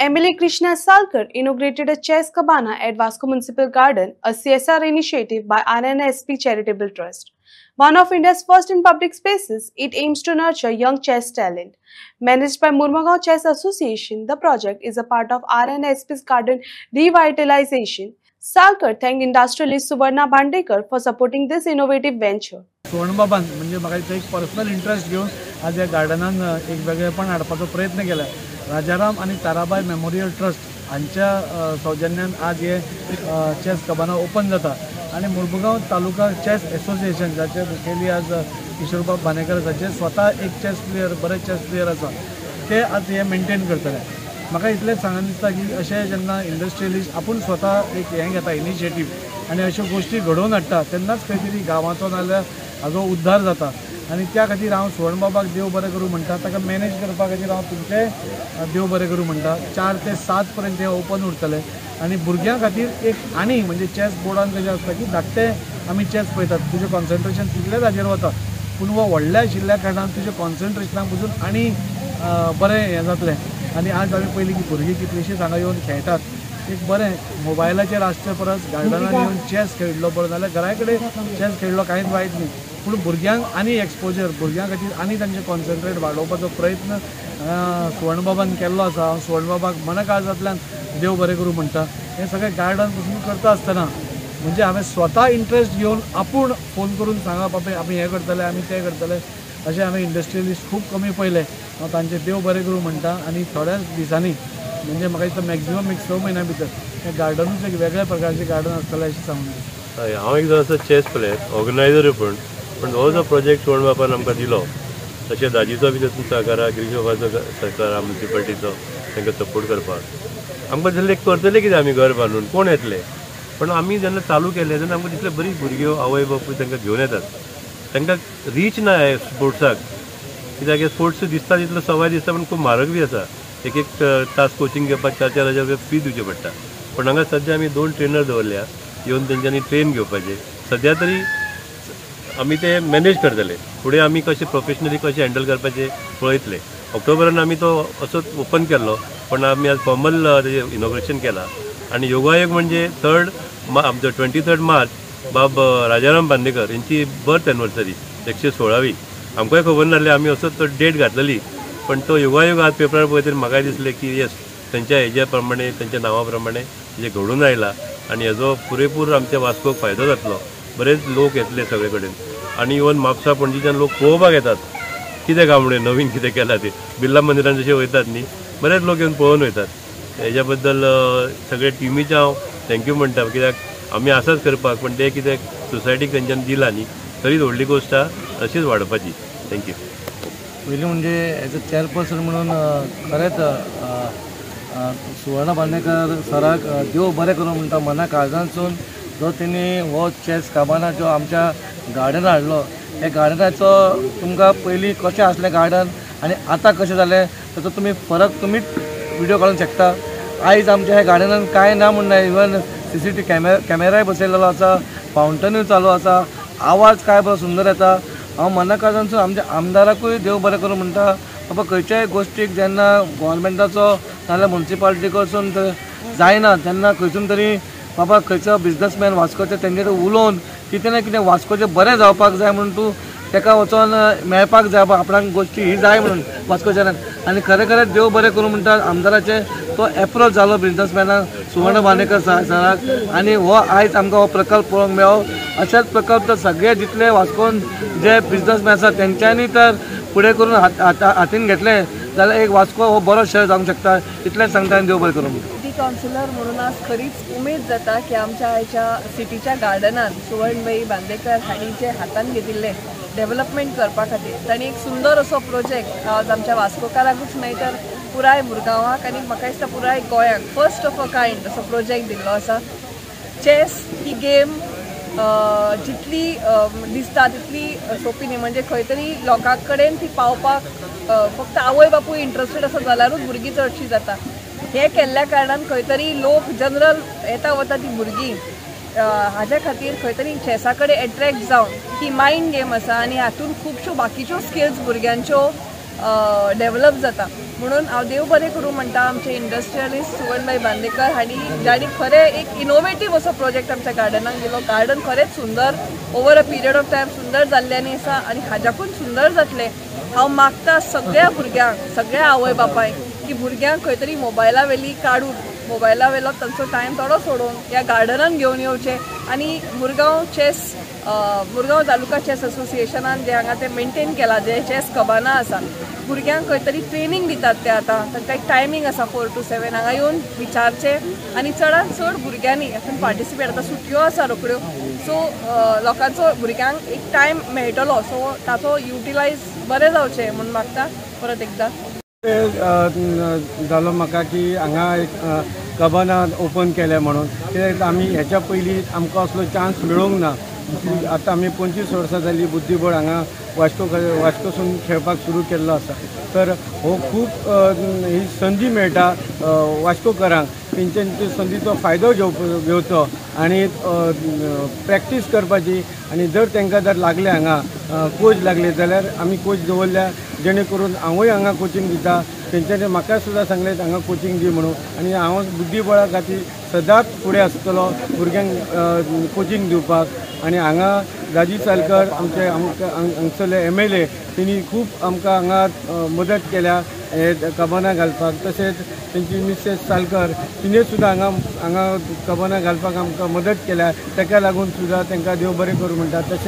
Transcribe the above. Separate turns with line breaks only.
Emily Krishna Salkar inaugurated a chess cabana at Vasco Municipal Garden, a CSR initiative by RNSP Charitable Trust. One of India's first in public spaces, it aims to nurture young chess talent. Managed by Murmagaon Chess Association, the project is a part of RNSP's garden revitalization. Salkar thanked industrialist Suvarna Bhandekar for supporting this innovative venture.
सुवर्णबाबान म्हणजे म्हाका एक personal interest घेवन आज ह्या गार्डनान एक वेगळेपण हाडपाचो प्रयत्न केला. राजाराम आणि ताराबाई मेमोरियल ट्रस्ट हांच्या सौजन्यान आज हे चेस कबाना ओपन जाता आणि मुरमुगांव तालुका चेस एसोसिएशन जाचे मुखेली आज किशोरबाब बानेकर जाचे स्वता एक चेस प्लेयर बरे चेस प्लेयर आसा ते आज हे मेंटेन करतले. म्हाका इतलें सांगन दिसता की अशें जेन्ना इंडस्ट्रियलिस्ट आपूण स्वता एक हें घेता इनिशिएटीव आनी अश्यो गोश्टी घडोवन हाडटा तेन्नाच खंय तरी गांवाचो नाल्यार हाजो उद्धार जाता. आणि त्या खातीर हांव सुवर्णबाबाक देव बरें करूं म्हणटा. ताका मॅनेज करपा खातीर हांव तुमचे देव बरें करूं म्हणटा. 4 ते 7 पर्यंत हें ओपन उरतलें आनी भुरग्यां खातीर एक आनी म्हणजे चॅस बोर्डान कशें आसता की धाकटे आमी चॅस पळयतात तुजें कॉन्सन्ट्रेशन तितलेंच हाजेर वता पूण हो व्हडल्या आशिल्ल्या कारणान तुजें कॉन्सन्ट्रेशनाक पसून आनी बरें हें जातलें. आनी आज आमी पयलीं की भुरगीं कितलींशींच हांगा येवन खेळटात. एक बरें मोबायलाचेर आसचे परस गार्डनान येवन चॅस खेळिल्लो बरो जाल्यार घरा कडेन चॅस खेळिल्लो कांयच वायट न्ही पूण भुरग्यांक आनी एक्सपोजर भुरग्यां खातीर आनी तांचें कॉन्सन्ट्रेट वाडोवपाचो प्रयत्न सुवर्णबाबान केल्लो आसा. हांव सुवर्णबाबाक मनकाळजांतल्यान देव बरें करूं म्हणटा. हें सगळें गार्डन पसून करता आसतना म्हणजे हांवें स्वता इंट्रस्ट घेवन आपूण फोन करून सांगप बाबा आमी हें करतले आमी तें करतले अशें हांवें इंडस्ट्रियलिस्ट खूब कमी पयले. हांव तांचें देव बरें करूं म्हणटा आनी थोड्याच दिसांनी म्हणजे म्हाका दिसता मॅक्झिमम एक 6 म्हयन्या भितर हें गार्डनूच एक वेगळ्या प्रकारचें गार्डन आसतलें अशें सांगून दिसता.
हय हांव एक जर असो चॅस प्लेयर ऑर्गनायझरूय पण हो जो प्रोजेक्ट सुवर्णबाबान आमकां दिलो तशें दाजीचो बी तातूंत सहकार गिरीशबाबाचो सहकार म्युनिसिपालिटीचो तांकां सपोर्ट करपाक आमकां दिसलें करतले कितें आमी घर बांदून कोण येतले पण आमी जेन्ना चालू केलें तेन्ना आमकां दिसलें बरी भुरग्यो आवय बापूय तांकां घेवन येतात. तांकां रीच ना हे स्पोर्ट्साक कित्याक हे स्पोर्ट्स दिसता तितलो सवाय दिसता पण खूब म्हारग बी आसा. एक तास कोचिंग घेवपाक 4,000 रुपया फी दिवची पडटा. पण हांगा सद्या आमी 2 ट्रेनर दवरल्या येवन तेंच्यांनी ट्रेन घेवपाचे. सद्या तरी आमी ते मॅनेज करतले फुडें आमी कशें प्रोफेशनली कशें हँडल करपाचें पळयतले. ऑक्टोबरान आमी तो असोच ओपन केल्लो पण आमी आज फॉर्मल तेजें इनॉग्रेशन केलां आनी योगायोग म्हणजे आमचो 23 मार्च बाब राजाराम बांदेकर यांची बर्थ एनिवर्सरी 116वी. आमकांय खबर नासलें आमी असोच तो डेट घातलेली पण तो योगायोग आज पेपरार पळयतरी म्हाका दिसलें की येस तेंच्या हेज्या प्रमाणे तेंच्या नांवा प्रमाणे हेजें घडून आयलां आनी हेजो पुरेपूर आमच्या वास्कोक फायदो जातलो. बरेच लोक येतले सगळे कडेन आनी इवन म्हापसा पणजीच्यान लोक पळोवपाक येतात कितें काय म्हणून नवीन कितें केलां तें बिर्ला मंदिरान जशें वयतात न्ही बरेच लोक येवन पळोवन वयतात. हेज्या बद्दल सगळे टिमीचे हांव थँक्यू म्हणटा कित्याक आमी आसाच करपाक पण ते कितें सोसायटीक तेंच्यानी दिला न्ही तरीच व्हडली गोश्ट आसा अशीच वाडपाची. थँक्यू.
पयलीं म्हणजे एज अ चॅरपर्सन म्हणून खरेंच सुवर्णा बांदेकर सराक देव बरें करूं म्हणटा मना काळजांतसून जो तेणी हो चॅस काबाना जो आमच्या गार्डनान हाडलो. हे गार्डनाचो तुमकां पयलीं कशें आसलें गार्डन आनी आतां कशें जालें ताचो तुमी फरक तुमीच व्हिडिओ काडूंक शकता. आयज आमच्या ह्या गार्डनान कांय ना म्हणना इवन CCTV कॅमेराय बसयलेलो आसा फावंटनूय चालू आसा आवाज काय बरो सुंदर येता. हांव मना काळजांतसून आमच्या आमदाराकूय देव बरें करूं म्हणटा. बाबा खंयच्याय गोश्टीक जेन्ना गोवोरमेंटाचो नाल्यार म्युनिसिपालिटी कडसून जायना तेन्ना खंयसून तरी बाबा खंयचो बिजनसमॅन वास्कोचे तेंचे उलोवन कितें ना कितें वास्कोचें बरें जावपाक जाय म्हणून तूं ताका वचोन मेळपाक जाय बाबा आपणाक गोश्टी ही जाय म्हणून वास्कोच्यान आनी खरें खरें देव बरें करूं म्हणटा आमदाराचे तो एप्रोच जालो बिजनसमॅनाक सुवर्ण बांदेकर सराक आनी हो आयज आमकां हो प्रकल्प पळोवंक मेळ्ळो. अशेच प्रकल्प तर सगळे जितले वास्कोन जे बिजनसमॅन आसा तेंच्यांनी तर फुडें करून हातीन घेतले जाल्यार एक वास्को हो बरो शहर जावंक शकता. इतलेंच सांगता आनी देव बरें करूं म्हणटा.
सिटी कावन्सिलर म्हणून आज खरीच उमेद जाता की आमच्या आयच्या सिटीच्या गार्डनान सुवर्णबाई बांदेकर हांणी जे हातान घेतिल्ले डेव्हलपमेंट करपा खातीर तांणी एक सुंदर असो प्रोजेक्ट आज आमच्या वास्कोकारांकूच न्हय तर पुराय मुरगांवाक आनी म्हाका दिसता पुराय गोंयाक फर्स्ट ऑफ अ कायंड असो प्रोजेक्ट दिल्लो आसा. चॅस ही गेम जितली दिसता तितली सोपी न्ही म्हणजे खंय तरी लोकां कडेन ती पावपाक फक्त आवय बापूय इंट्रस्टेड आसा जाल्यारूच भुरगीं चडशीं जाता. हे केल्ल्या कारणान खंय तरी लोक जनरल येता वता ती भुरगीं हाज्या खातीर खंय तरी चॅसा कडेन एट्रॅक्ट जावन ही मायंड गेम आसा आनी हातूंत खुबश्यो बाकीच्यो स्किल्स भुरग्यांच्यो डेवलप जाता. म्हणून हांव देव बरें करूं म्हणटा आमचे इंडस्ट्रियलिस्ट सुवर्णभाई बांदेकर हांणी जाणी खरें एक इनोवेटीव असो प्रोजेक्ट आमच्या गार्डनाक दिलो. गार्डन खरेंच सुंदर over a period of time सुंदर जाल्ल्यानी आसा आनी हाज्याकून सुंदर जातलें. हांव मागता सगळ्या भुरग्यांक सगळ्या आवय बापायक की भुरग्यांक खंय तरी मोबायला वेली काडून मोबायला वेलो तांचो टायम थोडो सोडून ह्या गार्डनान घेवन येवचें आनी मुरगांव तालुका चॅस असोसिएशनान जे हांगा ते मेंटेन केला जे चॅस कबाना आसा भुरग्यांक खंय तरी ट्रेनिंग दितात ते आतां तांकां एक टायमींग आसा 4 to 7 हांगा येवन विचारचें आनी चडांत चड भुरग्यांनी हातून पार्टिसिपेट आतां सुटयो आसा रोखड्यो सो लोकांचो भुरग्यांक एक टायम मेळटलो सो ताचो युटिलायज बरें जावचें म्हूण मागता परत एकदां.
जालो म्हाका की हांगा एक कबाना ओपन केलें म्हणून कित्याक आमी हेच्या पयलीं आमकां असलो चान्स मेळूंक ना. आतां आमी 25 वर्सां जालीं बुद्धीबळ हांगा वास्कोसून खेळपाक सुरू केल्लो आसा तर हो खूब ही संदी मेळटा वास्कोकरांक तेंचे संदीचो फायदो घेवचो आनी प्रॅक्टीस करपाची आनी जर तांकां जर लागले हांगा कोच लागले जाल्यार आमी कोच दवरल्या जेणे करून हांवूय हांगा कोचिंग दिता. तेंच्यांनी म्हाका सुद्दां सांगलें हांगा कोचिंग दी म्हणून आनी हांव बुद्धीबळा खातीर सदांच फुडें आसतलो भुरग्यांक कोचिंग दिवपाक आनी हांगा राजीव सालकर आमचे हांगसरले MLA तेणी खूब आमकां हांगा मदत केल्या हे कबाना घालपाक. तशेंच तेंची मिसेस सालकर तिणें सुद्दां हांगा कबाना घालपाक आमकां मदत केल्या ताका लागून सुद्दां तांकां देव बरें करूं म्हणटा. तशें